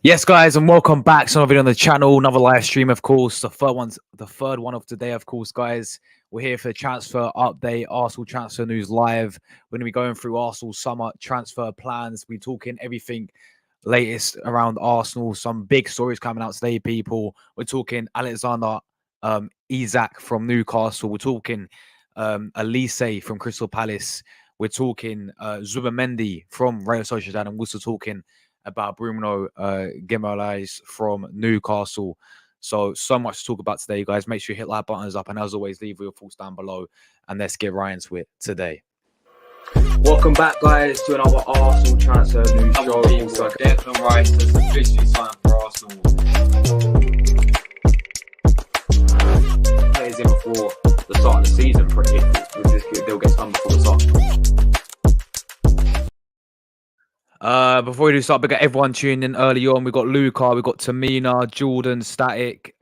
Yes, guys, and welcome back to another video on the channel. Another live stream, of course. The third one of today, of course, guys. We're here for the transfer update, Arsenal transfer news live. We're going to be going through Arsenal summer transfer plans. We're talking everything latest around Arsenal. Some big stories coming out today, people. We're talking Alexander Isak from Newcastle. We're talking Olise from Crystal Palace. We're talking Zubimendi from Real Sociedad, and we're also talking about Bruno Guimaraes from Newcastle. So much to talk about today, guys. Make sure you hit like buttons up, and as always, leave your thoughts down below, and let's get right into it today. Welcome back, guys, to another Arsenal transfer news show. Declan Rice has officially signed for Arsenal. Plays in before the start of the season, if this deal gets done before the start. Before we do start, we got everyone tuning in early on. We got Luca, we got Tamina, Jordan, Static,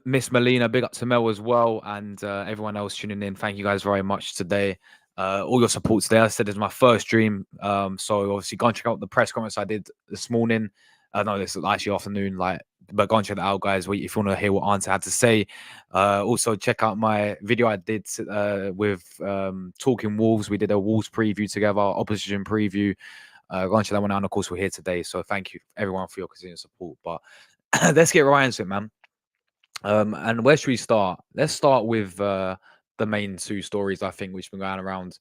Miss Melina, big up to Mel as well, and everyone else tuning in. Thank you guys very much today. All your support today. I said it's my first stream, so obviously go and check out the press conference I did this morning. No, this is actually afternoon, but go and check that out, guys. If you want to hear what Ante had to say. Also check out my video I did with Talking Wolves. We did a Wolves preview together, opposition preview. Go and check that one out. And of course, we're here today, so thank you everyone for your continued support. But let's get right into it, man. And where should we start? Let's start with the main two stories, I think, which have been going around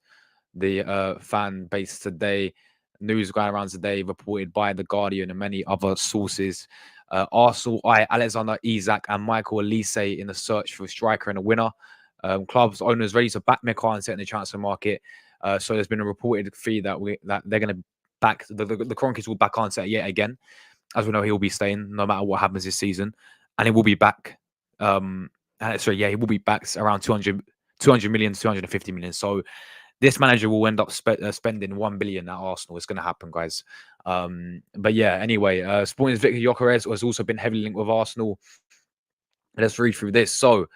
the fan base today. News going around today, reported by The Guardian and many other sources. Arsenal eye Alexander Isak and Michael Olise in the search for a striker and a winner. Clubs owners ready to back Mikel and set in the transfer market. So there's been a reported feed that they're going to back the Kroenkes will back Arteta yet again. As we know, he will be staying no matter what happens this season, and he will be back. He will be back around 200 million, 250 million. So this manager will end up spending 1 billion at Arsenal. It's going to happen, guys. But yeah, anyway, Sporting's Victor Gyökeres has also been heavily linked with Arsenal. Let's read through this. So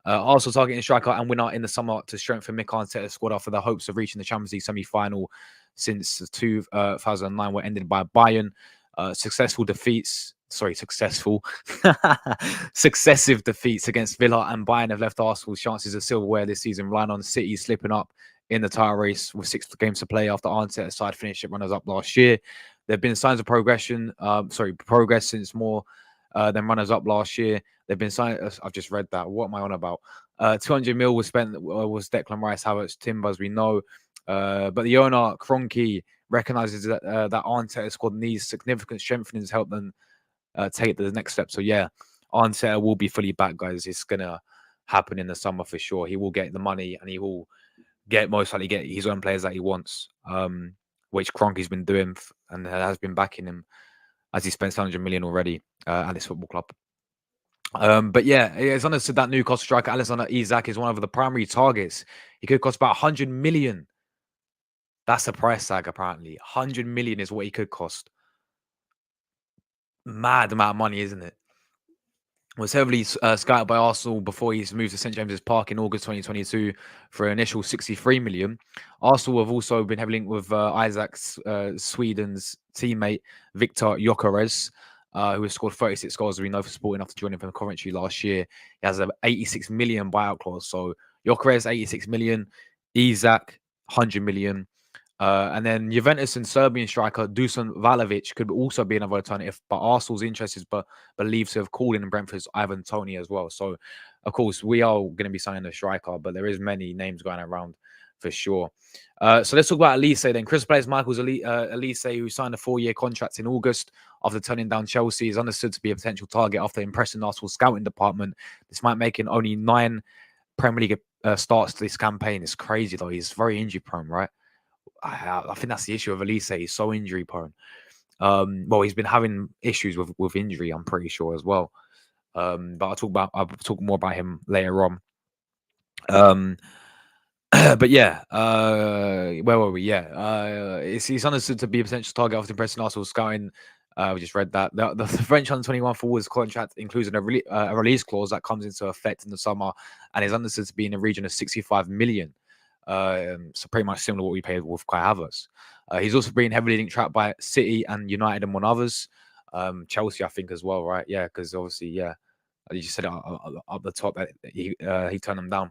Arsenal targeting striker and winner in the summer to strengthen Mikel Arteta's squad after the hopes of reaching the Champions League semi-final since 2009 were ended by Bayern. Successive defeats against Villa and Bayern have left Arsenal's chances of silverware this season, relying on City slipping up in the title race with 6 games to play after Arteta's side finished at runners-up last year. There have been signs of progress since more than runners-up last year. They've been signed. I've just read that. What am I on about? 200 mil was spent. Was Declan Rice, Havertz, Timber, as we know. But the owner Kroenke recognizes that Arteta's squad needs significant strengthening to help them take it to the next step. So yeah, Arteta will be fully back, guys. It's gonna happen in the summer for sure. He will get the money and he will most likely get his own players that he wants, which Kroenke's been doing and has been backing him as he spent 100 million already at this football club. But yeah, it's understood that Newcastle striker Alexander Isak is one of the primary targets. He could cost about 100 million. That's the price tag, apparently. 100 million is what he could cost. Mad amount of money, isn't it? Was heavily scouted by Arsenal before he's moved to St James's Park in August 2022 for an initial 63 million. Arsenal have also been heavily linked with Isak's Sweden's teammate Victor Gyökeres, who has scored 36 goals, as we know, for Sporting after joining from Coventry last year. He has an 86 million buyout clause. So Gyökeres 86 million, Isak 100 million. And then Juventus and Serbian striker Dusan Vlahovic could also be another alternative, but Arsenal's interest is believed to have called in Brentford's Ivan Toney as well. So, of course, we are going to be signing a striker, but there is many names going around for sure. So let's talk about Olise then. Crystal Palace Michael's Olise, who signed a 4-year contract in August after turning down Chelsea, is understood to be a potential target after impressing Arsenal's scouting department. This might make him only 9 Premier League starts to this campaign. It's crazy, though. He's very injury prone, right? I think that's the issue of Olise. He's so injury prone. Well, he's been having issues with injury, I'm pretty sure as well. But I'll talk more about him later on. But yeah, where were we? Yeah, he's understood to be a potential target after impressing Arsenal scouting. We just read that the French under-21 forwards contract includes a release clause that comes into effect in the summer, and is understood to be in the region of 65 million. So pretty much similar to what we paid with Kai Havertz. He's also been heavily linked trapped by City and United and one others. Chelsea, I think as well, right? Yeah, because obviously, yeah, you just said it up the top that he turned them down.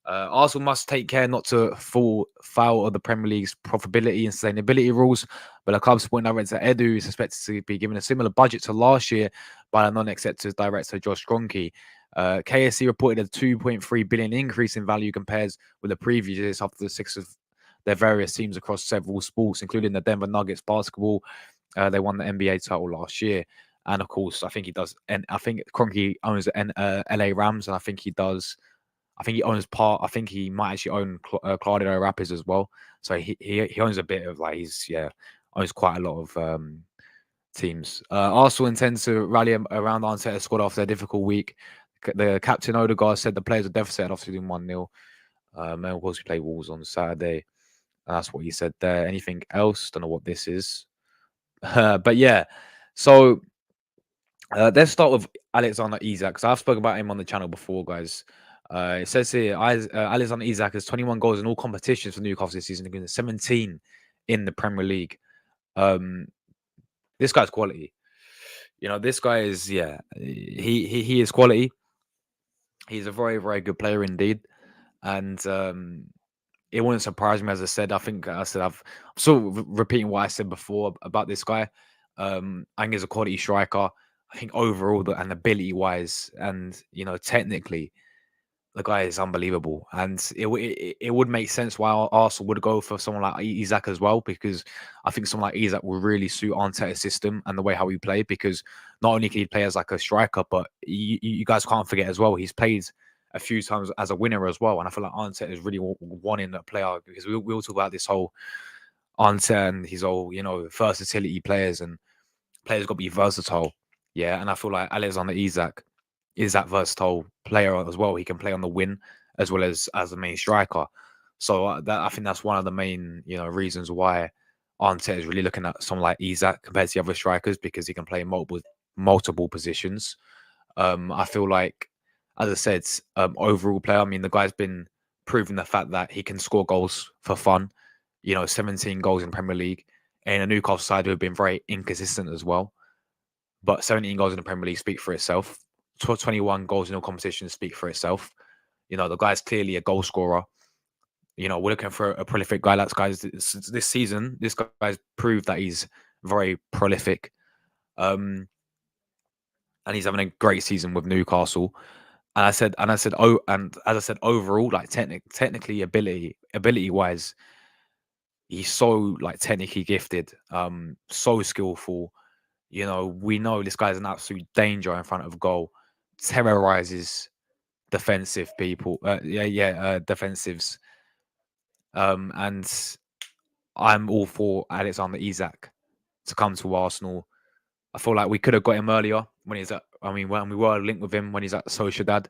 Arsenal must take care not to fall foul of the Premier League's profitability and sustainability rules. But the club's point director Edu is expected to be given a similar budget to last year by the non-executive director Josh Kroenke. KSC reported a 2.3 billion increase in value compared with the previous years after the six of their various teams across several sports, including the Denver Nuggets basketball. They won the NBA title last year. And of course, I think he does. And I think Kroenke owns the LA Rams, and I think he does. I think he owns part. I think he might actually own Claudio Rapids as well. So he owns a bit of like owns quite a lot of teams. Arsenal intends to rally around Arteta's squad after a difficult week. The captain Odegaard said the players are devastated after doing 1-0. And of course, we play Wolves on Saturday. And that's what he said there. Anything else? Don't know what this is. But yeah, so let's start with Alexander Isak, because I've spoken about him on the channel before, guys. It says here, Alexander Isak has 21 goals in all competitions for Newcastle this season, including 17 in the Premier League. This guy's quality. You know, this guy is, he is quality. He's a very, very good player indeed. And it wouldn't surprise me, as I said. I'm sort of repeating what I said before about this guy. I think he's a quality striker. I think overall and ability wise, and technically, the guy is unbelievable. And it would make sense why Arsenal would go for someone like Isak as well, because I think someone like Isak will really suit Arteta's system and the way how he played. Because not only can he play as like a striker, but you guys can't forget as well, he's played a few times as a winner as well. And I feel like Arteta is really wanting that player, because we all talk about this whole Arteta and his whole, versatility players, and players got to be versatile. Yeah. And I feel like Alexander Isak is that versatile player as well. He can play on the wing as well as a main striker. So I think that's one of the main, reasons why Arteta is really looking at someone like Isak compared to the other strikers, because he can play multiple positions. I feel like, as I said, overall player. I mean, the guy's been proving the fact that he can score goals for fun. 17 goals in Premier League, and a Newcastle side who have been very inconsistent as well. But 17 goals in the Premier League speak for itself. 21 goals in all competitions speak for itself. The guy's clearly a goal scorer. We're looking for a prolific guy. This season, this guy's proved that he's very prolific. And he's having a great season with Newcastle. And as I said, overall, like technically ability wise, he's so like technically gifted, so skillful. We know this guy's an absolute danger in front of goal, terrorizes defensive people. Defensives. And I'm all for Alexander Isak to come to Arsenal. I feel like we could have got him earlier when when we were linked with him when he's at Sociedad.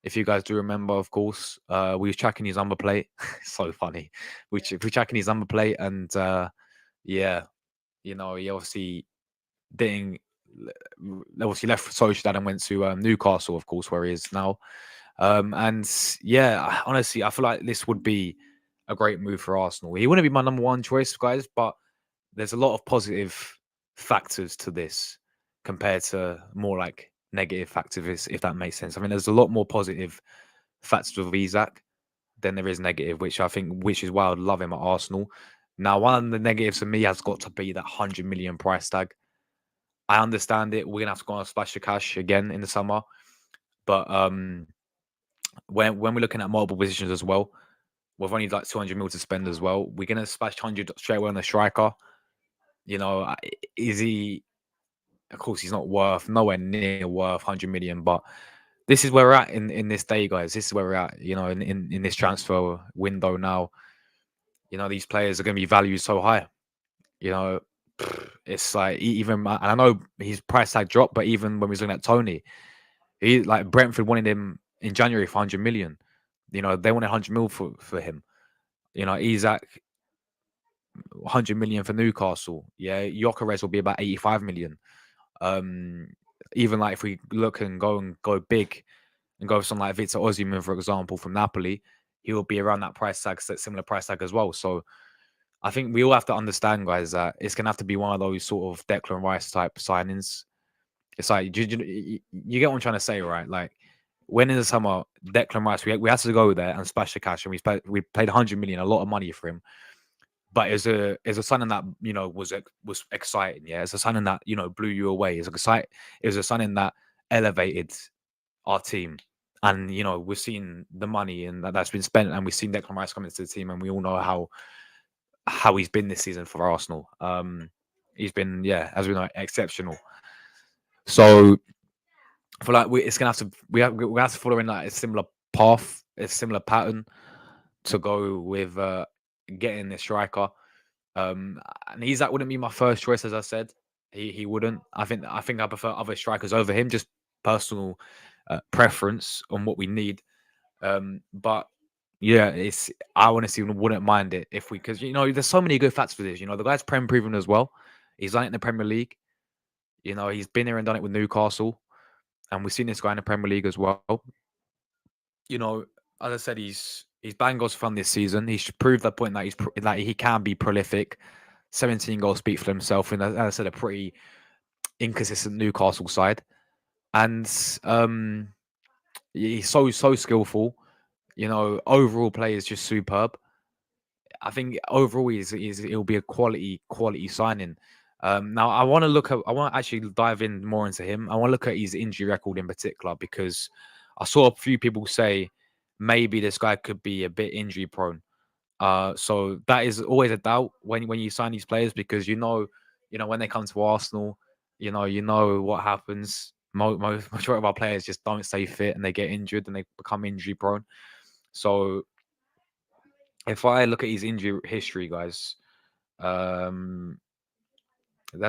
If you guys do remember, of course, we was tracking his number plate. So funny. We're tracking his number plate, and he obviously didn't. Obviously left Sociedad and went to Newcastle, of course, where he is now. And yeah, honestly, I feel like this would be a great move for Arsenal. He wouldn't be my number one choice, guys, but there's a lot of positive factors to this compared to more like negative factors, if that makes sense. I mean, there's a lot more positive factors with Isak than there is negative, which is why I'd love him at Arsenal. Now, one of the negatives for me has got to be that 100 million price tag. I understand it. We're gonna have to go and splash the cash again in the summer, but when we're looking at multiple positions as well, with only like 200 mil to spend as well, we're gonna splash 100 straight away on the striker. Is he? Of course, he's not nowhere near worth 100 million, but this is where we're at in this day, guys. This is where we're at, in this transfer window now. These players are going to be valued so high. It's like, even, and I know his price tag dropped, but even when we was looking at Tony, he like Brentford wanted him in January for 100 million. They wanted 100 mil for him. Isak, 100 million for Newcastle. Yeah, Gyökeres will be about 85 million. Even like if we look and go big and go for something like Victor Osimhen, for example, from Napoli, he will be around that price tag, similar price tag as well. So I think we all have to understand, guys, that it's gonna have to be one of those sort of Declan Rice type signings. It's like you get what I'm trying to say, right? Like when in the summer, Declan Rice, we had to go there and splash the cash, and we paid 100 million, a lot of money for him. But it's a signing that was exciting. Yeah, it's a signing that blew you away. It was a signing that elevated our team. And we've seen the money and that's been spent, and we've seen Declan Rice come into the team, and we all know how he's been this season for Arsenal. He's been, as we know, exceptional. So I feel like it's gonna have to we have to follow in like a similar path, a similar pattern to go with getting this striker. And Isak wouldn't be my first choice, as I said. He wouldn't. I think I prefer other strikers over him, just personal preference on what we need. But yeah, I honestly wouldn't mind it if we, because there's so many good facts for this. The guy's Prem proven as well. He's done it in the Premier League. He's been here and done it with Newcastle, and we've seen this guy in the Premier League as well. As I said, he's banged goals from this season. He's proved that point that he can be prolific. 17 goals speak for himself, and as I said, a pretty inconsistent Newcastle side. And he's so skillful. Overall play is just superb. I think overall it'll be a quality signing. Now I want to actually dive in more into him. I want to look at his injury record in particular, because I saw a few people say maybe this guy could be a bit injury prone. So that is always a doubt when you sign these players, because when they come to Arsenal, you know what happens. Majority of our players just don't stay fit and they get injured and they become injury prone. So if I look at his injury history, guys, let's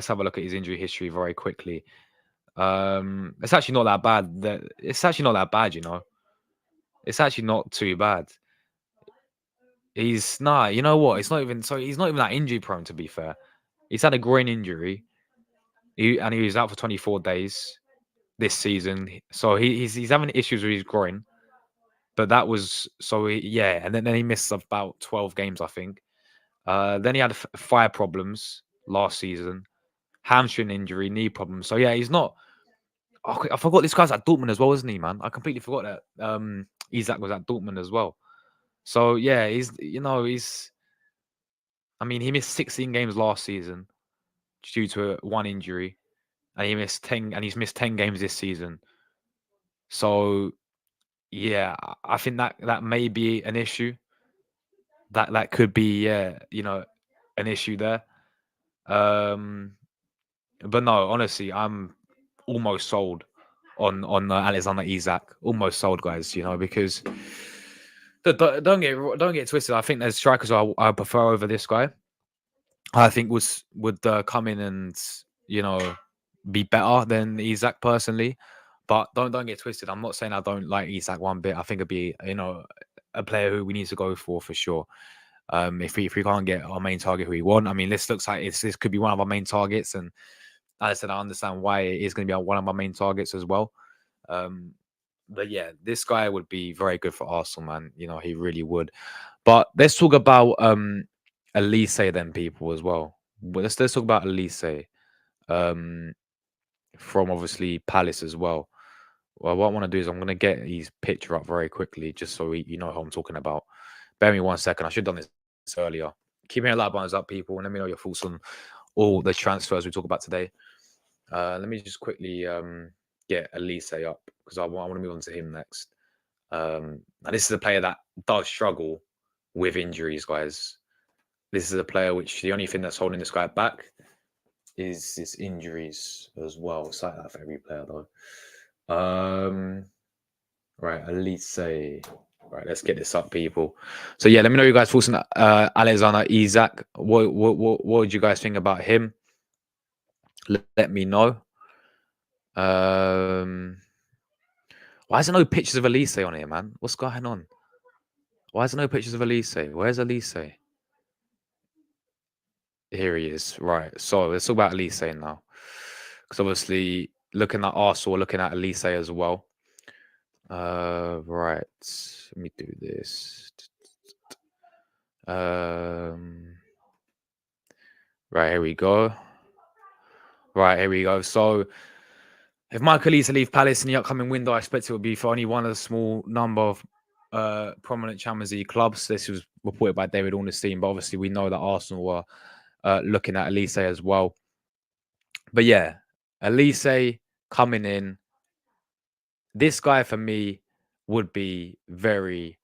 have a look at his injury history very quickly. It's actually not that bad. It's actually not that bad, It's actually not too bad. He's not. You know what? It's not even. So he's not even that injury prone. To be fair, he's had a groin injury, and he was out for 24 days this season. So he's having issues with his groin. But that was and then he missed about 12 games, I think. Then he had fire problems last season, hamstring injury, knee problems. So yeah, he's not. I forgot this guy's at Dortmund as well, isn't he, man? I completely forgot that. Isak was at Dortmund as well. So yeah, he's. I mean, he missed 16 games last season due to one injury, and he's missed 10 games this season. So yeah, I think that may be an issue. That could be an issue there. But no, honestly, I'm almost sold on Alexander Isak. Almost sold, guys. Because don't get twisted. I think there's strikers I prefer over this guy. I think would come in and be better than Isak personally. But don't get twisted. I'm not saying I don't like Isak one bit. I think it'd be a player who we need to go for sure. If we can't get our main target who we want, I mean, this looks like this could be one of our main targets, and as I said, I understand why it is going to be one of my main targets as well. But yeah, this guy would be very good for Arsenal, man. He really would. But let's talk about Olise then, people, as well. But let's talk about Olise from obviously Palace as well. Well, what I want to do is I'm going to get his picture up very quickly, just so you know who I'm talking about. Bear me 1 second. I should have done this earlier. Keep your like buttons up, people, and let me know your thoughts on all the transfers we talk about today. Let me just quickly get Olise up, because I want to move on to him next. Now this is a player that does struggle with injuries, guys. This is a player which the only thing that's holding this guy back is his injuries as well. It's like that for every player, though. Right, Olise. Right, let's get this up, people. So yeah, let me know you guys' thoughts on Alexander Isak. What would you guys think about him? Let me know. Why is there no pictures of Olise on here, man? What's going on? Why is there no pictures of Olise? Where's Olise? Here he is. Right. So let's talk about Olise now, because obviously looking at Arsenal, looking at Olise as well. Right. Let me do this. Right, here we go. Right, here we go. So if Michael Olise leave Palace in the upcoming window, I expect it will be for only one of the small number of prominent Champions League clubs. This was reported by David Ornstein, but obviously we know that Arsenal were looking at Olise as well. But yeah, Olise coming in, this guy for me would be very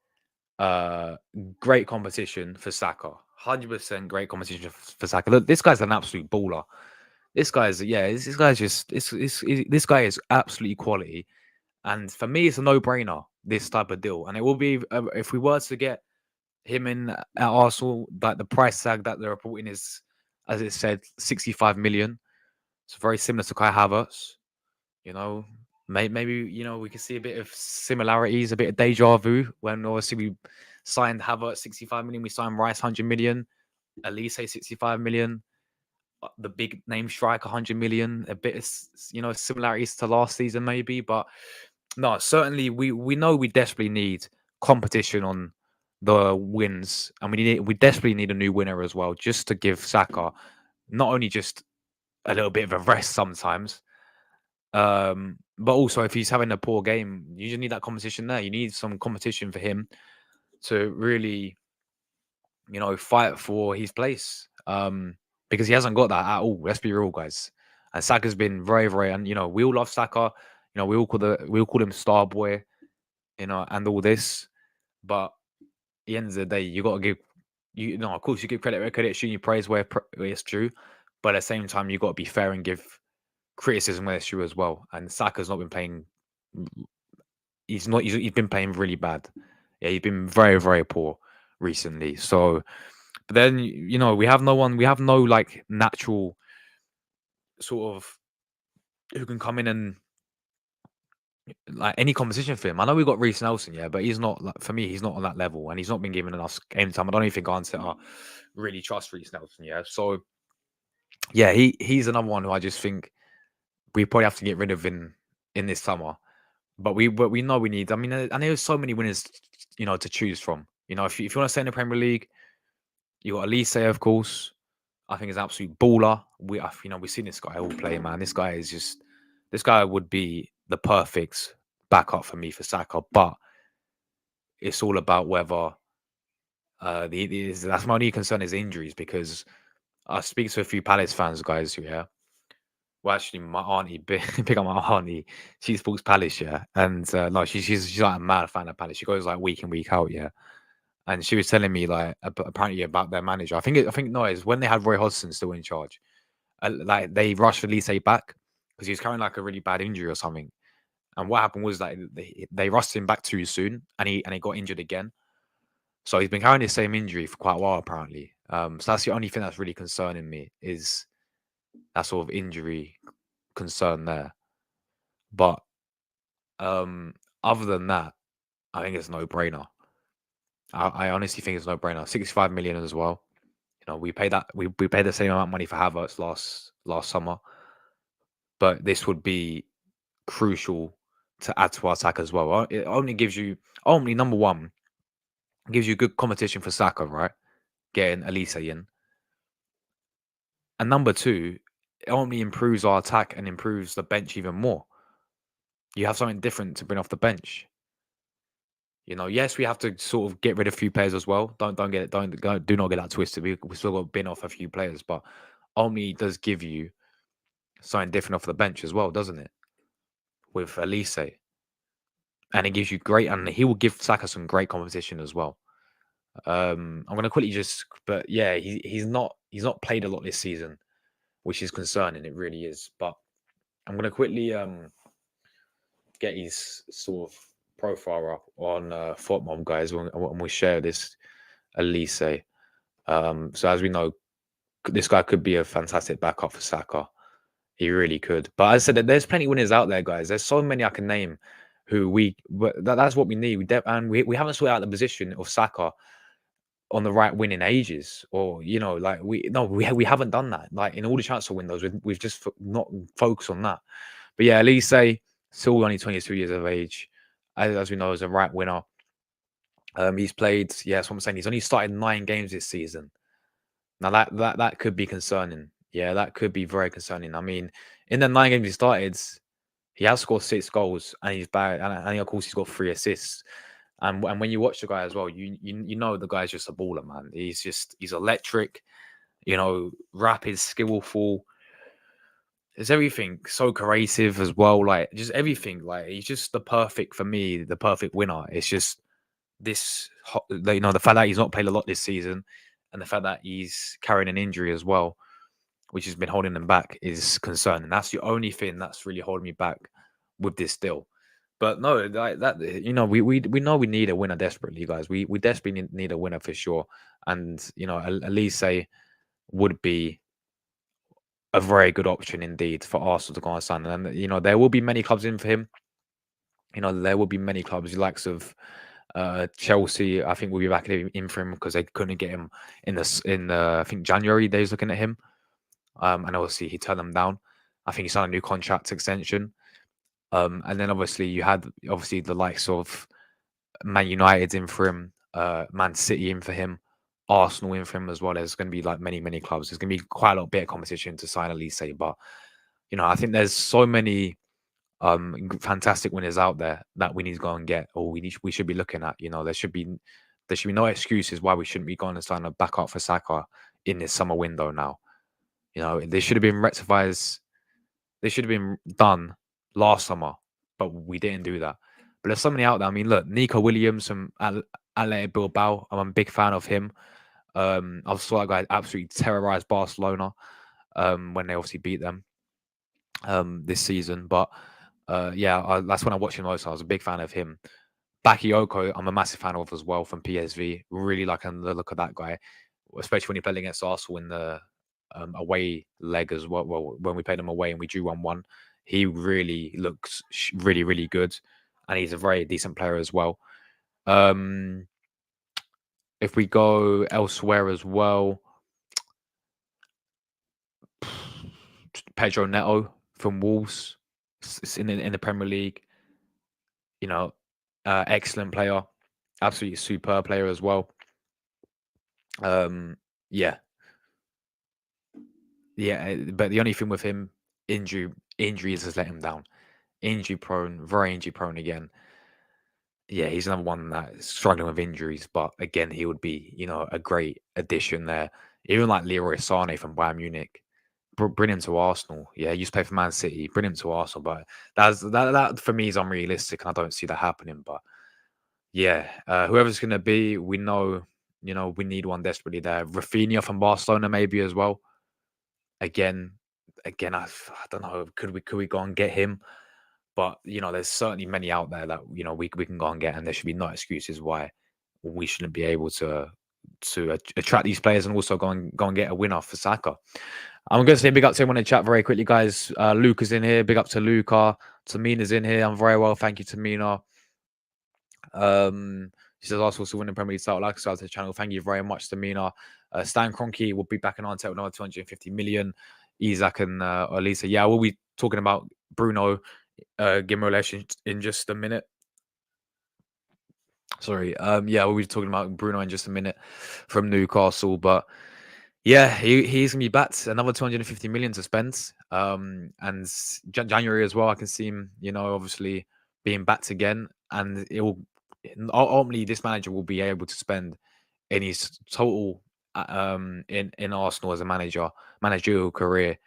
great competition for Saka. 100% great competition for Saka. Look, this guy's an absolute baller. This guy's this guy's just this guy is absolutely quality. And for me, it's a no-brainer, this type of deal. And it will be if we were to get him in at Arsenal, like the price tag that they're reporting is, as it said, 65 million. It's very similar to Kai Havertz. You know, maybe we can see a bit of similarities, a bit of deja vu when obviously we signed Havertz 65 million, we signed Rice 100 million, Elise 65 million, the big name strike 100 million. A bit of similarities to last season maybe, but no, certainly we know we desperately need competition on the wins, and we desperately need a new winner as well, just to give Saka not only just a little bit of a rest sometimes, but also if he's having a poor game, you just need that competition there. You need some competition for him to really, fight for his place. Because he hasn't got that at all. Let's be real, guys. And Saka's been very, very, and we all love Saka. We all call him Star Boy, and all this. But at the end of the day, you got to give, of course, you give credit where credit, shouldn't you praise where it's true. But at the same time, you got to be fair and give criticism where it's true as well. And Saka's not been playing. He's been playing really bad. Yeah, he's been very, very poor recently. So, but then we have no one. We have no like natural sort of who can come in and like any competition for him. I know we got Reece Nelson, yeah, but he's not like, for me. He's not on that level, and he's not been given enough game time. I don't even think Arteta really trust Reece Nelson, yeah. So yeah, he's another one who I just think we probably have to get rid of in this summer. But we know we need. I mean, and there's so many winners, to choose from. If you want to stay in the Premier League, you got Olise, of course. I think is an absolute baller. We've seen this guy all play, man. This guy would be the perfect backup for me for Saka. But it's all about whether that's my only concern is injuries, because I speak to a few Palace fans, guys. Yeah, well, actually, my auntie, pick up my auntie. She supports Palace, yeah, and no, she's like a mad fan of Palace. She goes like week in week out, yeah. And she was telling me like apparently about their manager. I think no, it's when they had Roy Hodgson still in charge. Like they rushed Elise back because he was carrying like a really bad injury or something. And what happened was like they rushed him back too soon, and he got injured again. So he's been carrying the same injury for quite a while apparently. So that's the only thing that's really concerning me is that sort of injury concern there. But other than that, I think it's no brainer. I honestly think it's no brainer. 65 million as well. We paid that we paid the same amount of money for Havertz last summer, but this would be crucial to add to our attack as well. It only gives you number one, gives you good competition for Saka, right? Getting Elise in, and number two, it only improves our attack and improves the bench even more. You have something different to bring off the bench. Yes, we have to sort of get rid of a few players as well. Do not get that twisted. We still got to bin off a few players, but only does give you something different off the bench as well, doesn't it? With Elise, and it gives you and he will give Saka some great competition as well. I'm gonna quickly but yeah, he's not played a lot this season, which is concerning. It really is. But I'm gonna quickly get his sort of profile up on FotMom, guys, when we share this Elise. So as we know, this guy could be a fantastic backup for Saka. He really could. But as I said, there's plenty of winners out there, guys. There's so many I can name who that's what we need. We haven't sorted out the position of Saka on the right win in ages, or we haven't done that. Like in all the transfer windows, we've just not focused on that. But yeah, Elise, still only 22 years of age, as we know, is a right winner. He's played. Yeah, that's what I'm saying. He's only started 9 games this season. Now that could be concerning. Yeah, that could be very concerning. I mean, in the 9 games he started, he has scored 6 goals and he's bad, and of course he's got 3 assists. And when you watch the guy as well, you know the guy's just a baller, man. He's electric, rapid, skillful. There's everything, so creative as well. Like just everything. Like he's just the perfect for me, the perfect winner. It's just the fact that he's not played a lot this season, and the fact that he's carrying an injury as well, which has been holding him back, is concerning. That's the only thing that's really holding me back with this deal. But no, like that, we know we need a winner desperately, guys. We desperately need a winner for sure. And Elise would be a very good option indeed for Arsenal to go and sign. And there will be many clubs in for him. There will be many clubs, the likes of Chelsea. I think will be back in for him because they couldn't get him in I think January. They was looking at him, and obviously he turned them down. I think he signed a new contract extension. And then obviously you had the likes of Man United in for him, Man City in for him, Arsenal in for him as well. There's going to be like many clubs. There's going to be quite a lot of bit of competition to sign Elise, but I think there's so many fantastic winners out there that we need to go and get, or we should be looking at. There should be no excuses why we shouldn't be going and sign a backup for Saka in this summer window now. They should have been rectified. They should have been done last summer, but we didn't do that. But there's so many out there. I mean, look, Nico Williams from Athletic Bilbao. I'm a big fan of him. I saw that guy absolutely terrorize Barcelona when they obviously beat them this season. But that's when I watched him most. I was a big fan of him. Bakayoko, I'm a massive fan of as well from PSV. Really like the look of that guy, especially when he played against Arsenal in the away leg as well. Well, when we played him away and we drew 1-1, he really looks really good, and he's a very decent player as well. If we go elsewhere as well, Pedro Neto from Wolves in the Premier League. Excellent player, absolutely superb player as well. Yeah, but the only thing with him, injuries has let him down. Injury prone, very injury prone again. Yeah, he's another one that's struggling with injuries, but again, he would be, a great addition there. Even like Leroy Sané from Bayern Munich, bring him to Arsenal. Yeah, he used to play for Man City, bring him to Arsenal, but that for me is unrealistic, and I don't see that happening. But yeah, whoever's going to be, we know, we need one desperately there. Rafinha from Barcelona maybe as well. Again, I don't know. Could we go and get him? But there's certainly many out there that we can go and get, and there should be no excuses why we shouldn't be able to attract these players and also go and get a winner for Saka. I'm going to say big up to everyone in the chat very quickly, guys. Luca's in here. Big up to Luca. Tamina's in here. I'm very well, thank you, Tamina. She says Arsenal still winning Premier League title. Like us to the channel. Thank you very much, Tamina. Stan Kroenke will be back in Arsenal with another 250 million. Isak and Olise. Yeah, we'll be talking about Bruno Guimaraes in just a minute. Sorry. We'll be talking about Bruno in just a minute from Newcastle. But yeah, he's gonna be back. Another 250 million to spend. And January as well. I can see him, obviously being backed again, and it will ultimately this manager will be able to spend in his total in Arsenal as a managerial career,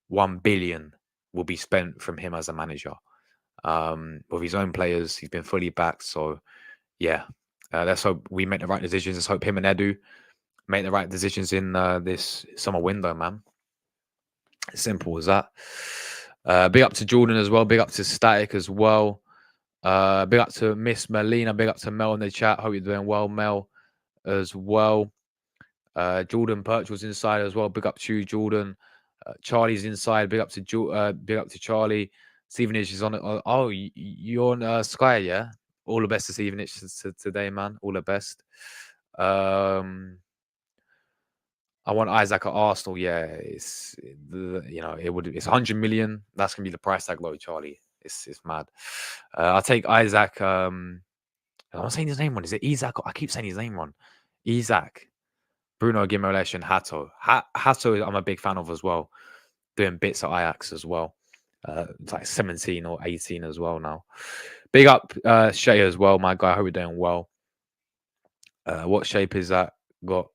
1 billion will be spent from him as a manager. With his own players, he's been fully backed. So yeah, let's hope we make the right decisions. Let's hope him and Edu make the right decisions in this summer window, man. Simple as that. Big up to Jordan as well. Big up to Static as well. Big up to Miss Melina. Big up to Mel in the chat. Hope you're doing well, Mel, as well. Jordan Perch was inside as well. Big up to you, Jordan. Charlie's inside. Big up to Charlie. Stevenage is on it. Oh, you're on Sky, yeah? All the best to Stevenage today, man. All the best. I want Isak at Arsenal. Yeah, it's it's 100 million. That's gonna be the price tag, low, Charlie. It's mad. I'll take Isak. I'm saying his name wrong. Is it Isak? I keep saying his name wrong. Isak. Bruno Guimaraes and Hato. Hato, I'm a big fan of as well. Doing bits at Ajax as well. It's like 17 or 18 as well now. Big up Shea as well, my guy. I hope you're doing well. What shape is that? Got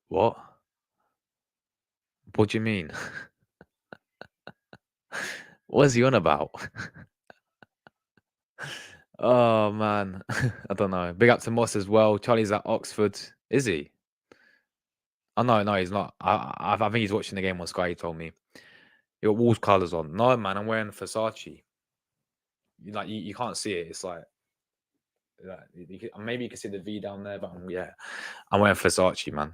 what? What do you mean? What is he on about? Oh man, I don't know. Big up to Moss as well. Charlie's at Oxford. Is he? Oh no, he's not. I think he's watching the game on Sky. He told me. You got Wolves colours on. No man, I'm wearing Versace. You can't see it. It's like maybe you can see the V down there, but yeah, I'm wearing Versace, man.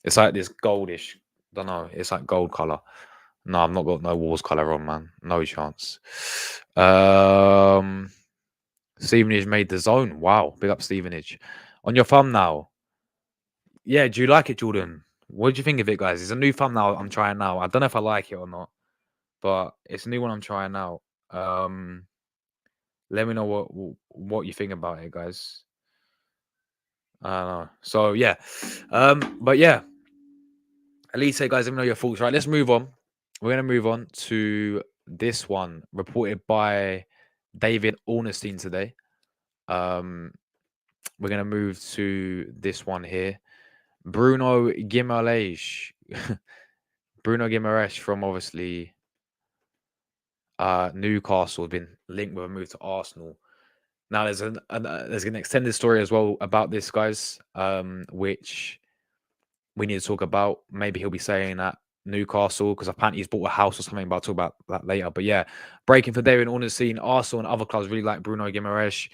It's like this goldish. Don't know. It's like gold color. No, I've not got no Wolves color on, man. No chance. Stevenage made the zone. Wow, big up Stevenage. On your thumbnail. Yeah, do you like it, Jordan? What do you think of it, guys? It's a new thumbnail I'm trying now. I don't know if I like it or not, but it's a new one I'm trying out. Let me know what you think about it, guys. I don't know. So yeah, but yeah, Elise, guys, let me know your thoughts. Right, let's move on. We're gonna move on to this one reported by David Ornstein today. We're gonna move to this one here. Bruno Guimaraes. Bruno Guimaraes from obviously Newcastle has been linked with a move to Arsenal. Now there's an extended story as well about this, guys, which we need to talk about. Maybe he'll be saying that Newcastle, because apparently he's bought a house or something, but I'll talk about that later. But yeah, breaking for David Ornstein, Arsenal and other clubs really like Bruno Guimaraes.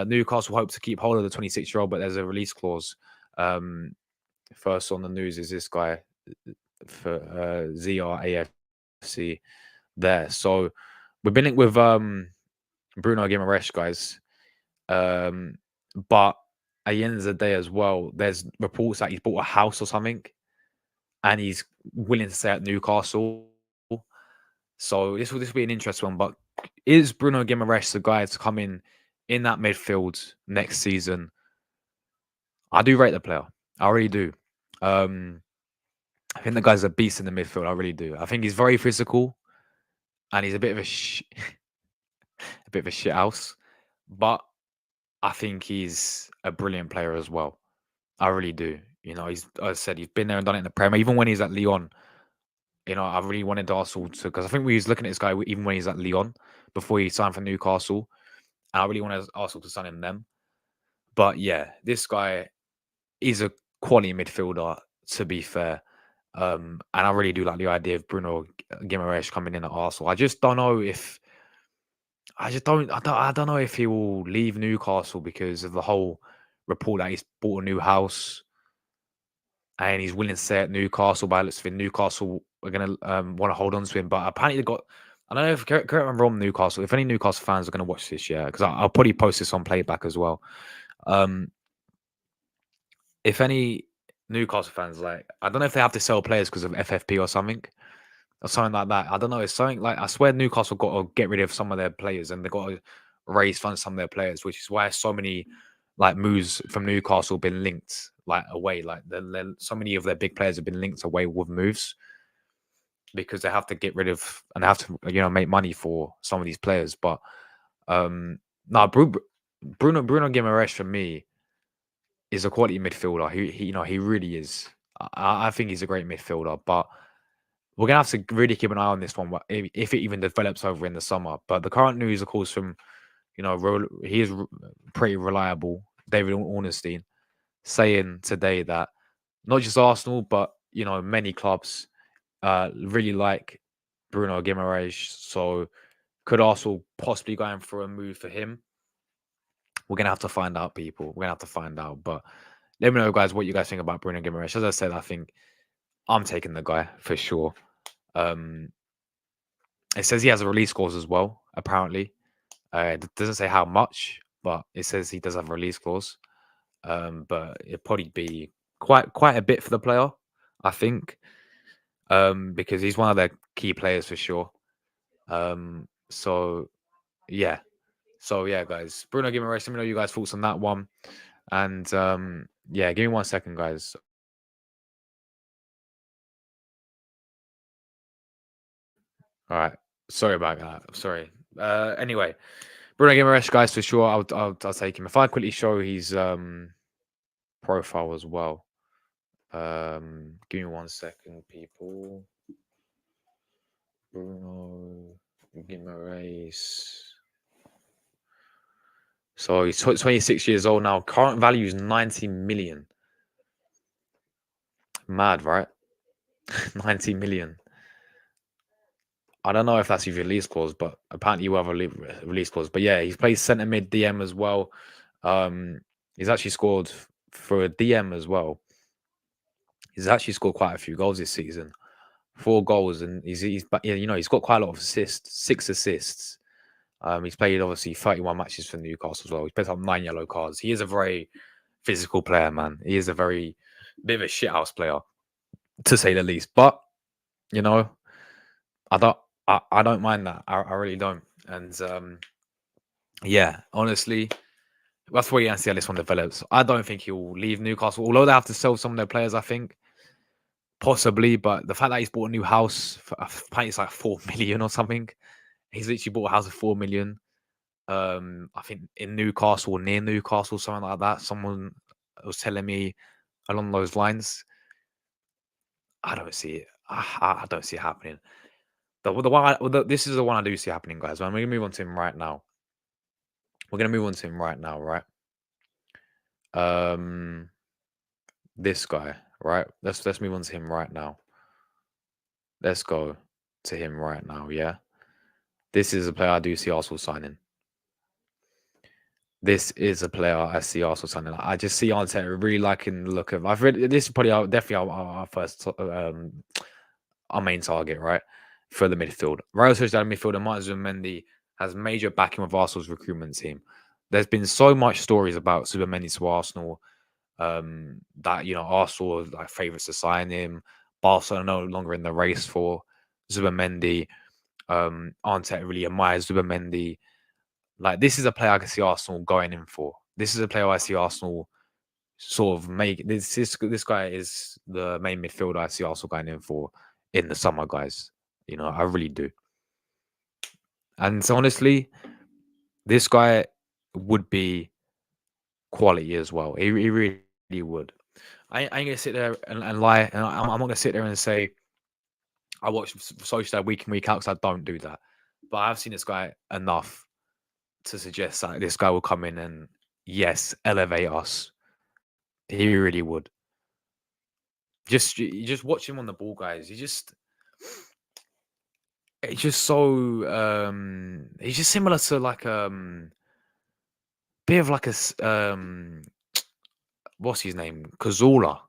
Newcastle hope to keep hold of the 26-year-old, but there's a release clause. First on the news is this guy for ZRAFC there. So we've been linked with Bruno Guimaraes, guys. But at the end of the day as well, there's reports that he's bought a house or something and he's willing to stay at Newcastle. So this will be an interesting one. But is Bruno Guimaraes the guy to come in that midfield next season? I do rate the player. I really do. I think the guy's a beast in the midfield. I really do. I think he's very physical and he's a bit of a shit house. But I think he's a brilliant player as well. I really do. You know, as I said, he's been there and done it in the Premier. Even when he's at Lyon, you know, I really wanted Arsenal to, because I think we was looking at this guy even when he's at Lyon before he signed for Newcastle. And I really wanted Arsenal to sign him then. But yeah, this guy is a quality midfielder, to be fair. And I really do like the idea of Bruno Guimaraes coming in at Arsenal. I just don't know if I don't know if he will leave Newcastle because of the whole report that he's bought a new house and he's willing to stay at Newcastle. By looks of it, Newcastle are going to want to hold on to him. But apparently they got. I don't know if correct me if I'm wrong, Newcastle. If any Newcastle fans are going to watch this, yeah, because I'll probably post this on playback as well. If any Newcastle fans, like, I don't know if they have to sell players because of FFP or something like that. I don't know. It's something like, I swear Newcastle got to get rid of some of their players and they got to raise funds some of their players, which is why so many like moves from Newcastle been linked like away. Like so many of their big players have been linked away with moves because they have to get rid of and they have to make money for some of these players. But Bruno Guimaraes for me is a quality midfielder. He really is. I think he's a great midfielder, but we're gonna have to really keep an eye on this one if it even develops over in the summer. But the current news, of course, from he is pretty reliable. David Ornstein saying today that not just Arsenal, but many clubs really like Bruno Guimaraes. So could Arsenal possibly going for a move for him? We're gonna have to find out, people. We're gonna have to find out. But let me know, guys, what you guys think about Bruno Guimaraes. As I said, I think I'm taking the guy for sure. It says he has a release clause as well, apparently. It doesn't say how much, but it says he does have a release clause. But it'd probably be quite a bit for the player, I think, because he's one of their key players for sure. So yeah, guys, Bruno Guimaraes. Let me know you guys' thoughts on that one, and yeah, give me 1 second, guys. All right. Sorry about that. Sorry. Anyway, Bruno Guimaraes, guys, for sure. I'll take him. If I quickly show his profile as well. Give me 1 second, people. Bruno Guimaraes. So he's 26 years old now. Current value is 90 million. Mad, right? 90 million. I don't know if that's his release clause, but apparently you have a release clause. But yeah, he's played centre mid DM as well. He's actually scored for a DM as well. He's actually scored quite a few goals this season. 4 goals, and he's got quite a lot of assists, 6 assists. He's played obviously 31 matches for Newcastle as well. He's picked up 9 yellow cards. He is a very physical player, man. He is a very bit of a shithouse player, to say the least. But you know, I don't mind that. I really don't. And yeah, honestly, that's where you can see how this one develops. I don't think he'll leave Newcastle, although they have to sell some of their players. I think possibly, but the fact that he's bought a new house, apparently it's like 4 million or something. He's literally bought a house of 4 million. I think in Newcastle or near Newcastle, something like that. Someone was telling me along those lines. I don't see it. I don't see it happening. This is the one I do see happening, guys. We're gonna move on to him right now. Right? This guy, right? Let's move on to him right now. Let's go to him right now. Yeah, this is a player I do see Arsenal signing. This is a player I see Arsenal signing. I just see Arteta really liking the look of. I've read this is probably definitely our first our main target, right, for the midfield. Real Sociedad midfielder Martin Zubimendi has major backing with Arsenal's recruitment team. There's been so much stories about Zubimendi to Arsenal that Arsenal are like favourites to sign him. Barcelona no longer in the race for Zubimendi. Arteta really admires Zubimendi. Like, this is a player I can see Arsenal going in for. This is a player I see Arsenal sort of make. This guy is the main midfielder I see Arsenal going in for in the summer, guys. I really do. And so honestly, this guy would be quality as well. He really would. I ain't gonna sit there and lie. And I'm not gonna sit there and say I watch Sociedad week in week out, because I don't do that. But I've seen this guy enough to suggest that this guy will come in and, yes, elevate us. He really would. You just watch him on the ball, guys. It's just so he's just similar to like bit of like what's his name? Cazorla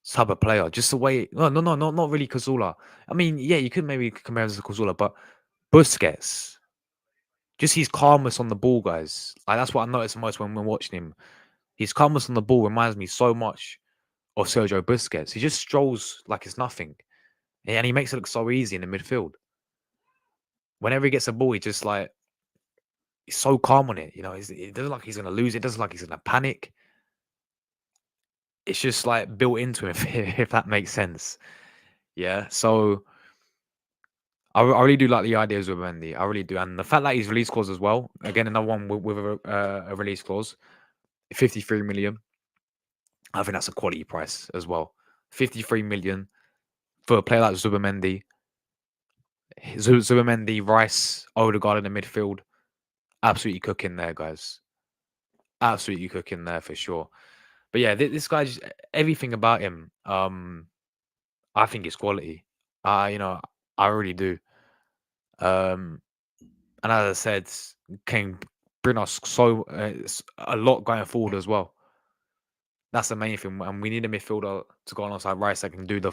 type of player. Just the way no, not really Cazorla. I mean, yeah, you could maybe compare him to Cazorla, but Busquets. Just his calmness on the ball, guys. Like, that's what I noticed most when we're watching him. His calmness on the ball reminds me so much of Sergio Busquets. He just strolls like it's nothing. And he makes it look so easy in the midfield. Whenever he gets a ball, he's so calm on it. It doesn't like he's going to lose. It doesn't like he's going to panic. It's just like built into him, if that makes sense. Yeah. So I really do like the ideas with Mendy. I really do. And the fact that he's release clause as well. Again, another one with a release clause. 53 million. I think that's a quality price as well. 53 million for a player like Zubimendi. Zubimendi, Rice, Odegaard in the midfield. Absolutely cooking there, guys. Absolutely cooking there for sure. But yeah, this guy, just everything about him, I think is quality. I really do. And as I said, can bring us a lot going forward as well. That's the main thing, and we need a midfielder to go alongside Rice that can do the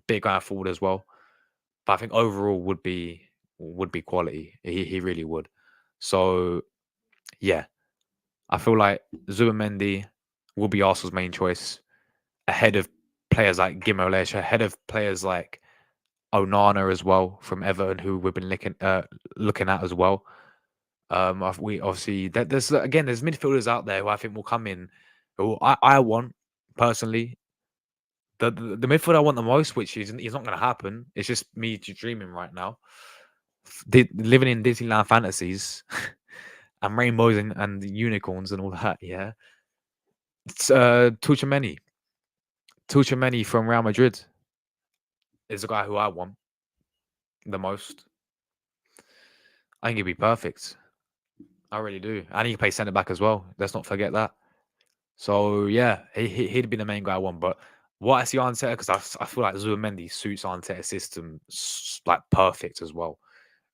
bit going forward as well. But I think overall would be quality. He really would. So yeah, I feel like Zubimendi will be Arsenal's main choice, ahead of players like Guimaraes, ahead of players like Onana as well from Everton, who we've been looking at as well. We obviously there's midfielders out there who I think will come in, who I want personally the midfield I want the most, which is not going to happen. It's just me dreaming right now, living in Disneyland fantasies and rainbows and unicorns and all that. Yeah, it's Tuchemeni from Real Madrid is the guy who I want the most. I think he'd be perfect. I really do. And he can play centre back as well. Let's not forget that. So yeah, he'd be the main guy I want. But what I see Arteta, because I feel like Zubimendi suits Arteta's system like perfect as well.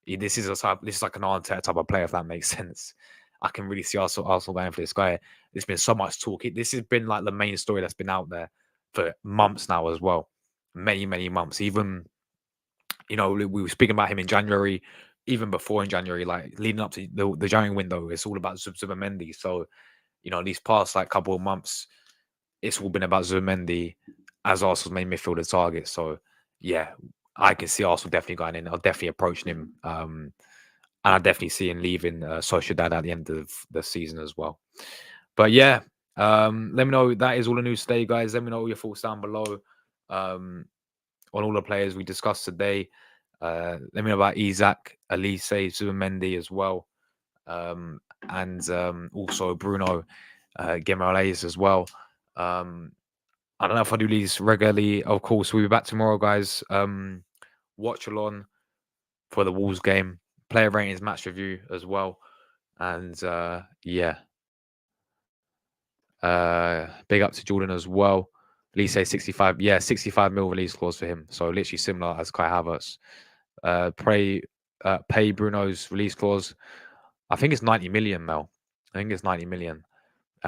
This is like an Arteta type of player, if that makes sense. I can really see Arsenal going for this guy. There's been so much talk. This has been like the main story that's been out there for months now as well. Many months. Even, we were speaking about him in January, even before in January, like leading up to the January window. It's all about Zubimendi. So, these past like couple of months, it's all been about Zubimendi as Arsenal's main midfielder target. So, yeah, I can see Arsenal definitely going in. I'll definitely approaching him. And I definitely see him leaving Sociedad at the end of the season as well. But yeah, let me know. That is all the news today, guys. Let me know your thoughts down below on all the players we discussed today. Let me know about Isak, Olise, Zubimendi as well. And also Bruno Guimaraes as well. I don't know if I do these regularly. Of course, we'll be back tomorrow, guys. Watch along for the Wolves game. Player ratings, match review as well. And yeah. Big up to Jordan as well. Olise 65. Yeah, 65 mil release clause for him. So literally similar as Kai Havertz. Pay Bruno's release clause. I think it's 90 million, Mel. I think it's 90 million.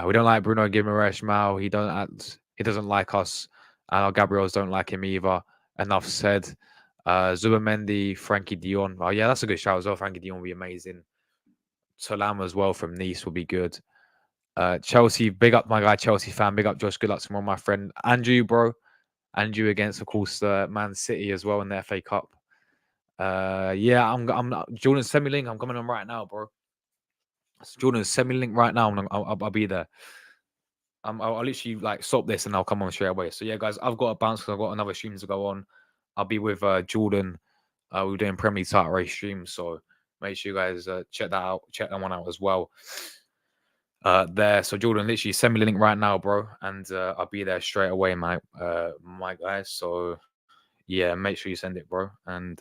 We don't like Bruno Guimaraes, Mal. He doesn't like us. And our Gabriels don't like him either. Enough said. Zubimendi, Frankie Dion. Oh, yeah, that's a good shout as well. Frankie Dion will be amazing. Solam as well from Nice will be good. Chelsea, big up my guy, Chelsea fan. Big up Josh. Good luck tomorrow, my friend. Andrew, bro. Andrew against, of course, Man City as well in the FA Cup. Yeah, I'm Jordan, send me link. I'm coming on right now, bro. Jordan, send me link right now. I'll be there. I'll literally like stop this and I'll come on straight away. So yeah, guys, I've got to bounce because I've got another stream to go on. I'll be with Jordan. We're doing Premier League title race stream, so make sure you guys check that out. Check that one out as well. There. So Jordan, literally send me the link right now, bro, and I'll be there straight away, my guys. So yeah, make sure you send it, bro, and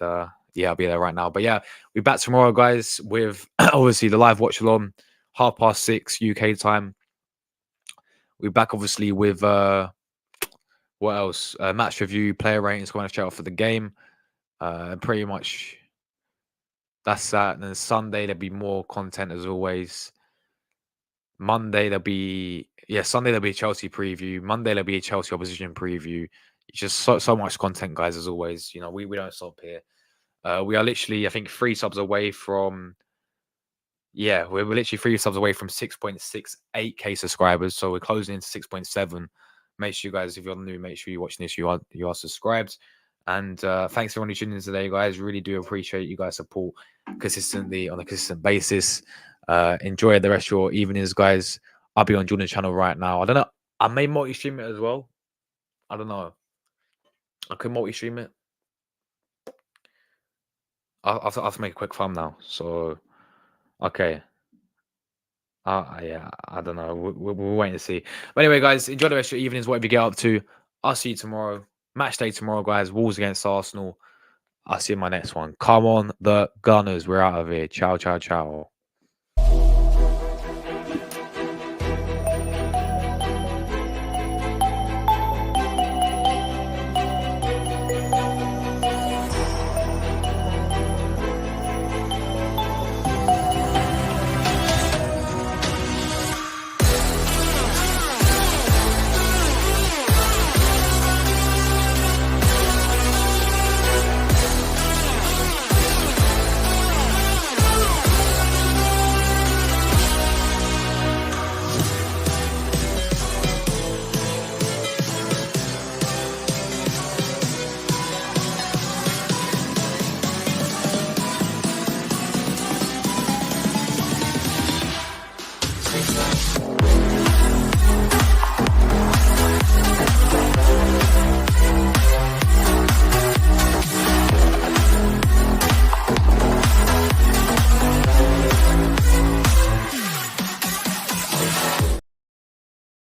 yeah, I'll be there right now. But yeah, we're back tomorrow, guys, with obviously the live watch along 6:30 UK time. We're back obviously with what else? Match review, player ratings, going to shout out for the game. Pretty much that's that. And then Sunday there'll be more content as always. Monday there'll be Sunday there'll be a Chelsea preview. Monday there'll be a Chelsea opposition preview. It's just so much content, guys, as always. We don't stop here. We are literally, I think, 3 subs away from we're literally 3 subs away from 6.68k subscribers. So we're closing into 6.7. Make sure you guys, if you're new, make sure you're watching this, you are subscribed. And thanks everyone who tuned in today, guys. Really do appreciate you guys' support consistently on a consistent basis. Enjoy the rest of your evenings, guys. I'll be on Jordan's channel right now. I don't know. I may multi-stream it as well. I don't know. I could multi-stream it. I'll have to make a quick thumbnail. So, okay. Yeah, I don't know. We're waiting to see. But anyway, guys, enjoy the rest of your evenings, whatever you get up to. I'll see you tomorrow. Match day tomorrow, guys. Wolves against Arsenal. I'll see you in my next one. Come on, the Gunners. We're out of here. Ciao, ciao, ciao.